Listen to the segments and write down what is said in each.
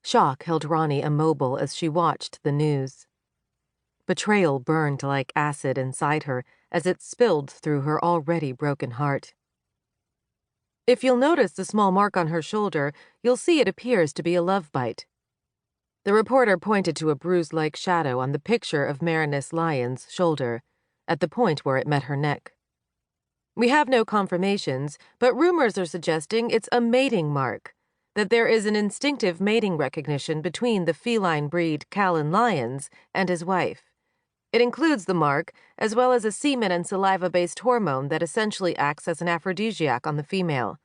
Shock held Roni immobile as she watched the news. Betrayal burned like acid inside her as it spilled through her already broken heart. If you'll notice the small mark on her shoulder, you'll see it appears to be a love bite. The reporter pointed to a bruise-like shadow on the picture of Marinus Lyon's shoulder, at the point where it met her neck. We have no confirmations, but rumors are suggesting it's a mating mark, that there is an instinctive mating recognition between the feline breed Callan Lyons and his wife. It includes the mark, as well as a semen and saliva-based hormone that essentially acts as an aphrodisiac on the female.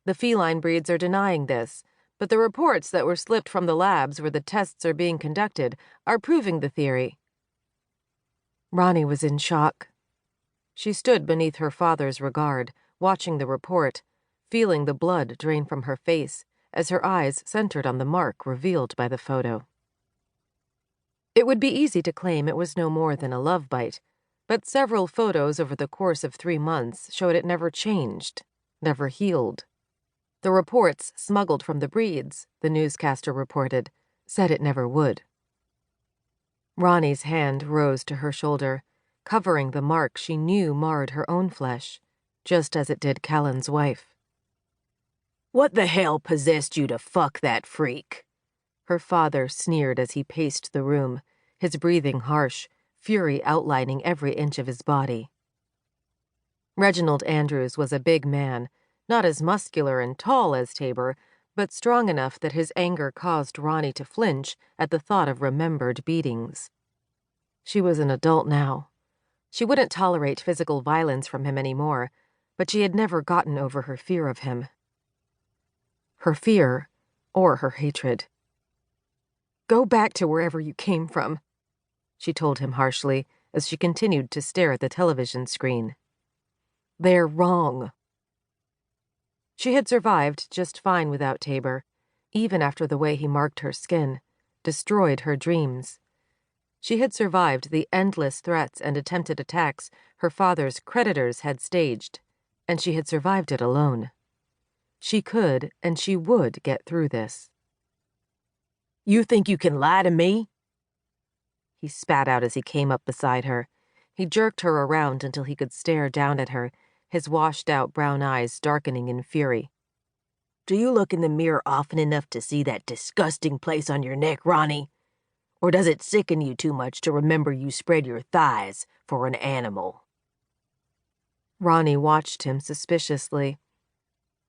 The feline breeds are denying this, but the reports that were slipped from the labs where the tests are being conducted are proving the theory. Roni was in shock. She stood beneath her father's regard, watching the report, feeling the blood drain from her face as her eyes centered on the mark revealed by the photo. It would be easy to claim it was no more than a love bite, but several photos over the course of 3 months showed it never changed, never healed. The reports smuggled from the breeds, the newscaster reported, said it never would. Roni's hand rose to her shoulder, covering the mark she knew marred her own flesh, just as it did Callan's wife. "What the hell possessed you to fuck that freak?" Her father sneered as he paced the room, his breathing harsh, fury outlining every inch of his body. Reginald Andrews was a big man, not as muscular and tall as Taber, but strong enough that his anger caused Roni to flinch at the thought of remembered beatings. She was an adult now. She wouldn't tolerate physical violence from him anymore, but she had never gotten over her fear of him. Her fear, or her hatred. "Go back to wherever you came from," she told him harshly as she continued to stare at the television screen. "They're wrong." She had survived just fine without Taber, even after the way he marked her skin, destroyed her dreams. She had survived the endless threats and attempted attacks her father's creditors had staged, and she had survived it alone. She could and she would get through this. "You think you can lie to me?" He spat out as he came up beside her. He jerked her around until he could stare down at her, his washed-out brown eyes darkening in fury. "Do you look in the mirror often enough to see that disgusting place on your neck, Roni? Or does it sicken you too much to remember you spread your thighs for an animal?" Roni watched him suspiciously.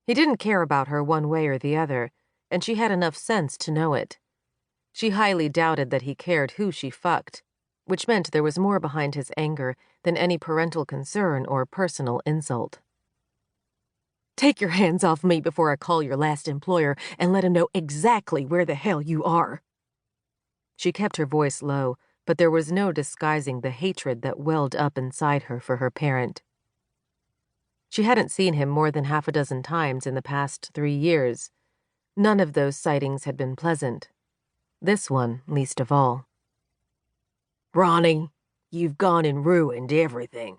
He didn't care about her one way or the other, and she had enough sense to know it. She highly doubted that he cared who she fucked, which meant there was more behind his anger than any parental concern or personal insult. "Take your hands off me before I call your last employer and let him know exactly where the hell you are." She kept her voice low, but there was no disguising the hatred that welled up inside her for her parent. She hadn't seen him more than 6 times in the past 3 years. None of those sightings had been pleasant. This one, least of all. "Roni, you've gone and ruined everything,"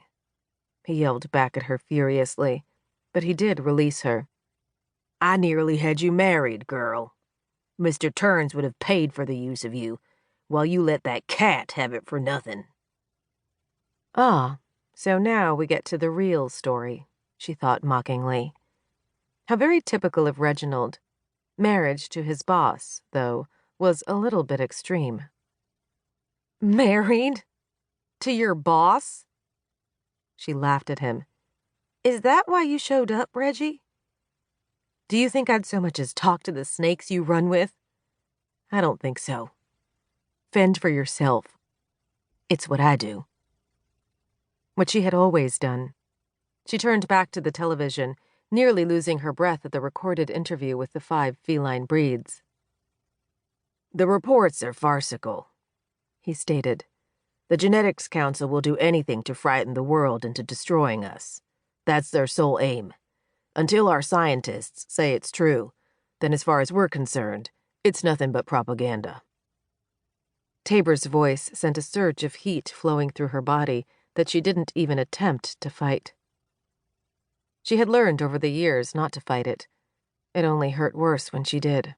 he yelled back at her furiously, but he did release her. "I nearly had you married, girl. Mr. Turns would have paid for the use of you, while you let that cat have it for nothing." Ah, so now we get to the real story, she thought mockingly. How very typical of Reginald. Marriage to his boss, though, was a little bit extreme. "Married? To your boss?" She laughed at him. "Is that why you showed up, Reggie? Do you think I'd so much as talk to the snakes you run with? I don't think so. Fend for yourself. It's what I do." What she had always done. She turned back to the television, nearly losing her breath at the recorded interview with the 5 feline breeds. "The reports are farcical," he stated. "The Genetics Council will do anything to frighten the world into destroying us. That's their sole aim. Until our scientists say it's true, then as far as we're concerned, it's nothing but propaganda." Taber's voice sent a surge of heat flowing through her body that she didn't even attempt to fight. She had learned over the years not to fight it. It only hurt worse when she did.